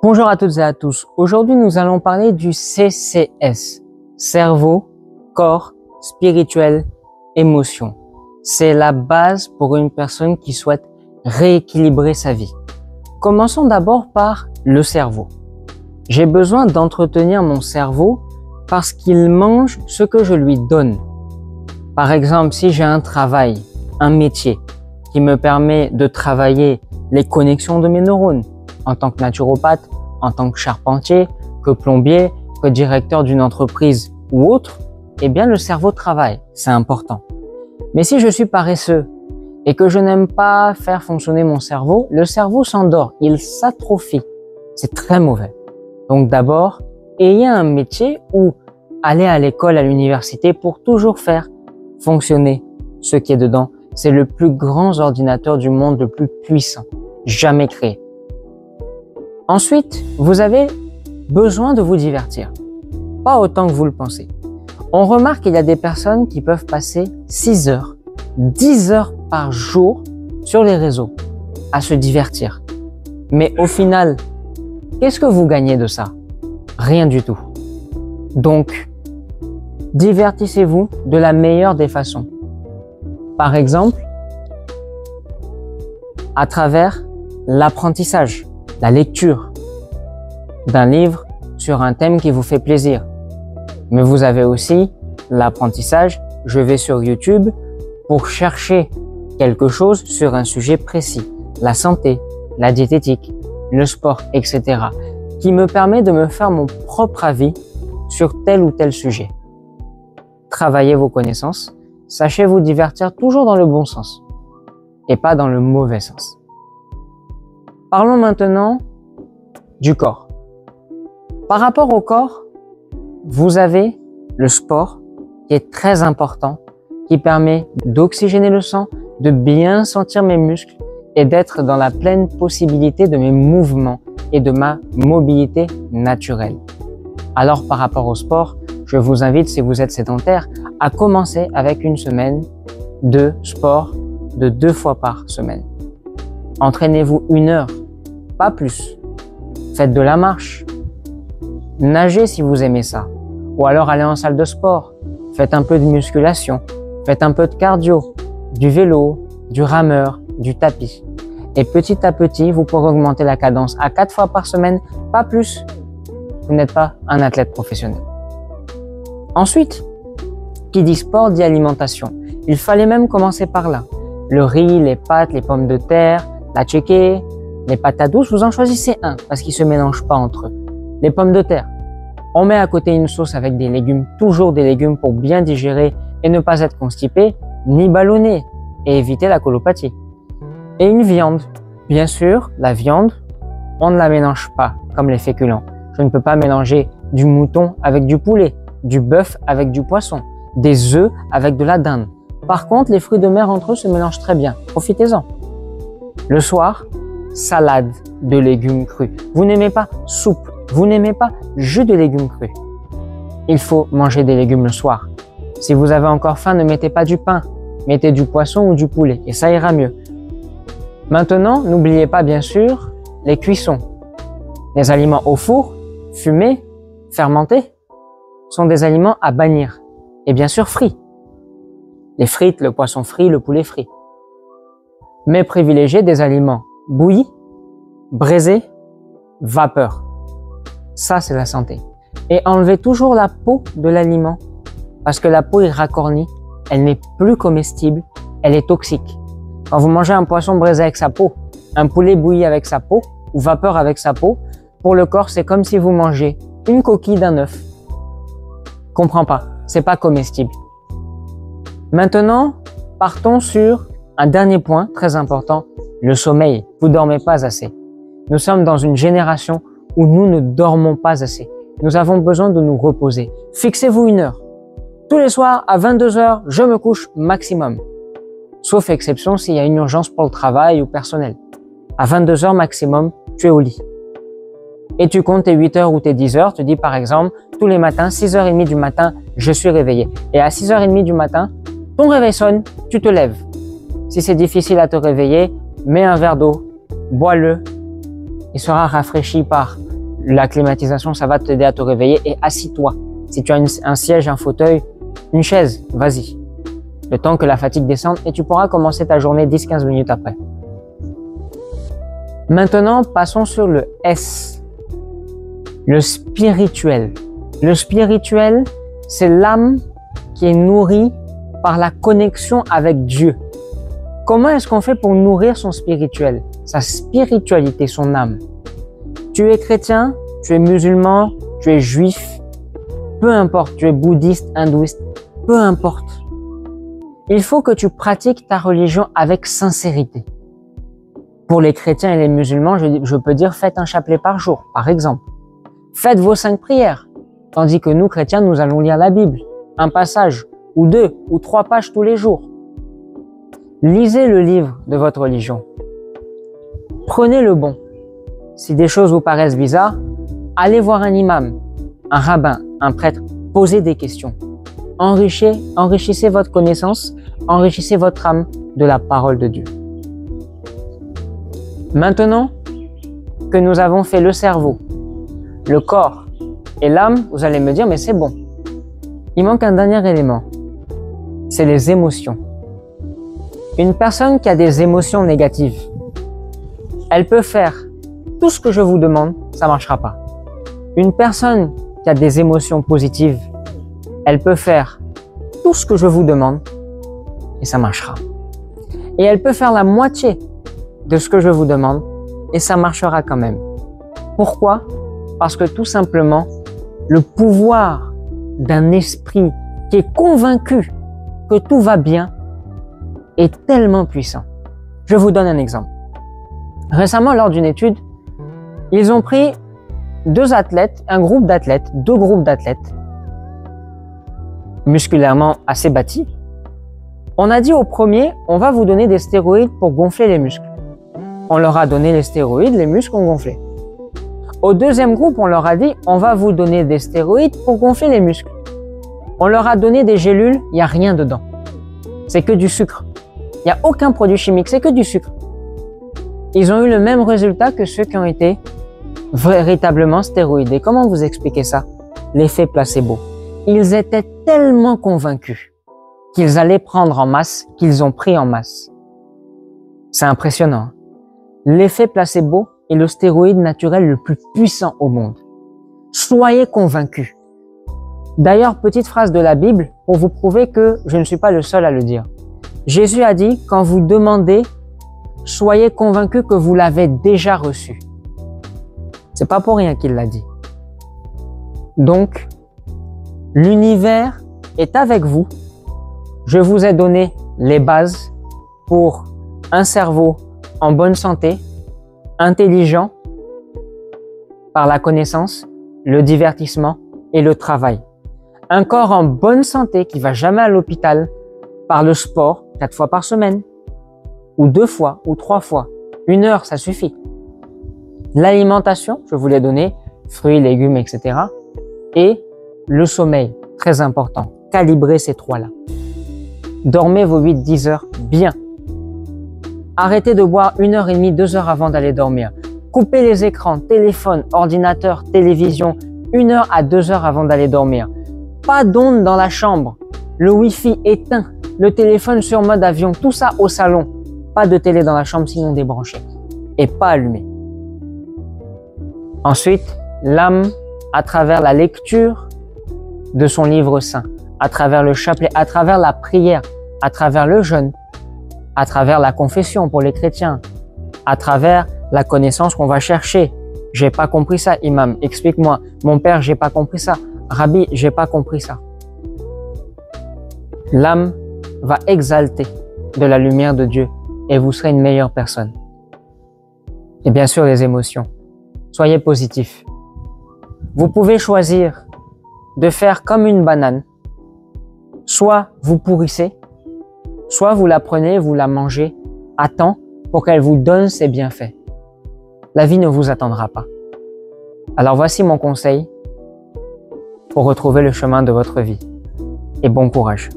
Bonjour à toutes et à tous. Aujourd'hui, nous allons parler du CCS. Cerveau, corps, spirituel, émotion. C'est la base pour une personne qui souhaite rééquilibrer sa vie. Commençons d'abord par le cerveau. J'ai besoin d'entretenir mon cerveau parce qu'il mange ce que je lui donne. Par exemple, si j'ai un travail, un métier qui me permet de travailler les connexions de mes neurones en tant que naturopathe, en tant que charpentier, que plombier, que directeur d'une entreprise ou autre, eh bien le cerveau travaille, c'est important. Mais si je suis paresseux et que je n'aime pas faire fonctionner mon cerveau, le cerveau s'endort, il s'atrophie. C'est très mauvais. Donc d'abord, ayez un métier ou allez à l'école, à l'université pour toujours faire fonctionner ce qui est dedans. C'est le plus grand ordinateur du monde, le plus puissant, jamais créé. Ensuite, vous avez besoin de vous divertir. Pas autant que vous le pensez. On remarque qu'il y a des personnes qui peuvent passer 6 heures, 10 heures par jour sur les réseaux à se divertir. Mais au final, qu'est-ce que vous gagnez de ça? Rien du tout. Donc, divertissez-vous de la meilleure des façons. Par exemple, à travers l'apprentissage, la lecture d'un livre sur un thème qui vous fait plaisir. Mais vous avez aussi l'apprentissage, je vais sur YouTube pour chercher quelque chose sur un sujet précis, la santé, la diététique, le sport, etc., qui me permet de me faire mon propre avis sur tel ou tel sujet. Travaillez vos connaissances, sachez vous divertir toujours dans le bon sens et pas dans le mauvais sens. Parlons maintenant du corps. Par rapport au corps, vous avez le sport qui est très important, qui permet d'oxygéner le sang, de bien sentir mes muscles et d'être dans la pleine possibilité de mes mouvements et de ma mobilité naturelle. Alors par rapport au sport, je vous invite, si vous êtes sédentaire, à commencer avec une semaine de sport de 2 fois par semaine. Entraînez-vous 1 heure, pas plus. Faites de la marche. Nagez si vous aimez ça. Ou alors allez en salle de sport. Faites un peu de musculation. Faites un peu de cardio, du vélo, du rameur, du tapis. Et petit à petit, vous pourrez augmenter la cadence à 4 fois par semaine, pas plus. Vous n'êtes pas un athlète professionnel. Ensuite, qui dit sport dit alimentation. Il fallait même commencer par là. Le riz, les pâtes, les pommes de terre, la tchéké, les patates douces, vous en choisissez un parce qu'ils se mélangent pas entre eux. Les pommes de terre. On met à côté une sauce avec des légumes, toujours des légumes pour bien digérer et ne pas être constipé, ni ballonné et éviter la colopathie. Et une viande. Bien sûr, la viande, on ne la mélange pas comme les féculents. Je ne peux pas mélanger du mouton avec du poulet, du bœuf avec du poisson, des œufs avec de la dinde. Par contre, les fruits de mer entre eux se mélangent très bien. Profitez-en. Le soir, salade de légumes crus. Vous n'aimez pas soupe, vous n'aimez pas jus de légumes crus. Il faut manger des légumes le soir. Si vous avez encore faim, ne mettez pas du pain, mettez du poisson ou du poulet et ça ira mieux. Maintenant, n'oubliez pas bien sûr les cuissons. Les aliments au four, fumés, fermentés, sont des aliments à bannir. Et bien sûr frits. Les frites, le poisson frit, le poulet frit. Mais privilégiez des aliments bouillis, braisés, vapeur. Ça, c'est la santé. Et enlevez toujours la peau de l'aliment parce que la peau est racornie, elle n'est plus comestible, elle est toxique. Quand vous mangez un poisson braisé avec sa peau, un poulet bouilli avec sa peau ou vapeur avec sa peau, pour le corps, c'est comme si vous mangez une coquille d'un œuf. Comprends pas, c'est pas comestible. Maintenant, partons sur un dernier point très important, le sommeil. Vous dormez pas assez. Nous sommes dans une génération où nous ne dormons pas assez. Nous avons besoin de nous reposer. Fixez-vous 1 heure. Tous les soirs, à 22 heures, je me couche maximum. Sauf exception s'il y a une urgence pour le travail ou personnel. À 22 heures maximum, tu es au lit. Et tu comptes tes 8 heures ou tes 10 heures. Tu dis par exemple, tous les matins, 6h30 du matin, je suis réveillé. Et à 6h30 du matin, ton réveil sonne, tu te lèves. Si c'est difficile à te réveiller, mets un verre d'eau, bois-le il sera rafraîchi par la climatisation, ça va t'aider à te réveiller et assis-toi. Si tu as un siège, un fauteuil, une chaise, vas-y. Le temps que la fatigue descende et tu pourras commencer ta journée 10-15 minutes après. Maintenant, passons sur le S. Le spirituel. Le spirituel, c'est l'âme qui est nourrie par la connexion avec Dieu. Comment est-ce qu'on fait pour nourrir son spirituel, sa spiritualité, son âme? Tu es chrétien, tu es musulman, tu es juif, peu importe, tu es bouddhiste, hindouiste, peu importe. Il faut que tu pratiques ta religion avec sincérité. Pour les chrétiens et les musulmans, je peux dire faites un chapelet par jour, par exemple. Faites vos 5 prières. Tandis que nous, chrétiens, nous allons lire la Bible, un passage, ou 2, ou 3 pages tous les jours. Lisez le livre de votre religion. Prenez le bon. Si des choses vous paraissent bizarres, allez voir un imam, un rabbin, un prêtre, posez des questions. Enrichissez votre connaissance, enrichissez votre âme de la parole de Dieu. Maintenant que nous avons fait le cerveau, le corps et l'âme, vous allez me dire, mais c'est bon. Il manque un dernier élément, c'est les émotions. Une personne qui a des émotions négatives, elle peut faire tout ce que je vous demande, ça ne marchera pas. Une personne qui a des émotions positives, elle peut faire tout ce que je vous demande et ça marchera. Et elle peut faire la moitié de ce que je vous demande et ça marchera quand même. Pourquoi? Parce que tout simplement, le pouvoir d'un esprit qui est convaincu que tout va bien est tellement puissant. Je vous donne un exemple. Récemment, lors d'une étude, ils ont pris 2 athlètes, deux groupes d'athlètes, musculairement assez bâtis. On a dit au premier, on va vous donner des stéroïdes pour gonfler les muscles. On leur a donné les stéroïdes, les muscles ont gonflé. Au deuxième groupe, on leur a dit, on va vous donner des stéroïdes pour gonfler les muscles. On leur a donné des gélules, il n'y a rien dedans. C'est que du sucre. Il n'y a aucun produit chimique, c'est que du sucre. Ils ont eu le même résultat que ceux qui ont été véritablement stéroïdés. Comment vous expliquez ça? L'effet placebo. Ils étaient tellement convaincus qu'ils allaient prendre en masse, qu'ils ont pris en masse. C'est impressionnant. L'effet placebo est le stéroïde naturel le plus puissant au monde. Soyez convaincus. D'ailleurs, petite phrase de la Bible pour vous prouver que je ne suis pas le seul à le dire. Jésus a dit, quand vous demandez, soyez convaincus que vous l'avez déjà reçu. C'est pas pour rien qu'il l'a dit. Donc, l'univers est avec vous. Je vous ai donné les bases pour un cerveau en bonne santé, intelligent par la connaissance, le divertissement et le travail. Un corps en bonne santé qui va jamais à l'hôpital par le sport 4 fois par semaine, ou 2 fois, ou 3 fois. 1 heure, ça suffit. L'alimentation, je vous l'ai donné, fruits, légumes, etc. Et le sommeil, très important. Calibrez ces 3-là. Dormez vos 8-10 heures bien. Arrêtez de boire 1h30, 2 heures avant d'aller dormir. Coupez les écrans, téléphone, ordinateur, télévision, 1 heure à 2 heures avant d'aller dormir. Pas d'ondes dans la chambre. Le Wi-Fi éteint. Le téléphone sur mode avion. Tout ça au salon. Pas de télé dans la chambre sinon débranché. Et pas allumé. Ensuite, l'âme, à travers la lecture de son livre saint, à travers le chapelet, à travers la prière, à travers le jeûne, à travers la confession pour les chrétiens, à travers la connaissance qu'on va chercher. J'ai pas compris ça, imam, explique-moi. Mon père, j'ai pas compris ça. Rabbi, j'ai pas compris ça. L'âme va exalter de la lumière de Dieu et vous serez une meilleure personne. Et bien sûr, les émotions. Soyez positifs. Vous pouvez choisir de faire comme une banane. Soit vous pourrissez, soit vous la prenez, vous la mangez à temps pour qu'elle vous donne ses bienfaits. La vie ne vous attendra pas. Alors voici mon conseil pour retrouver le chemin de votre vie. Et bon courage.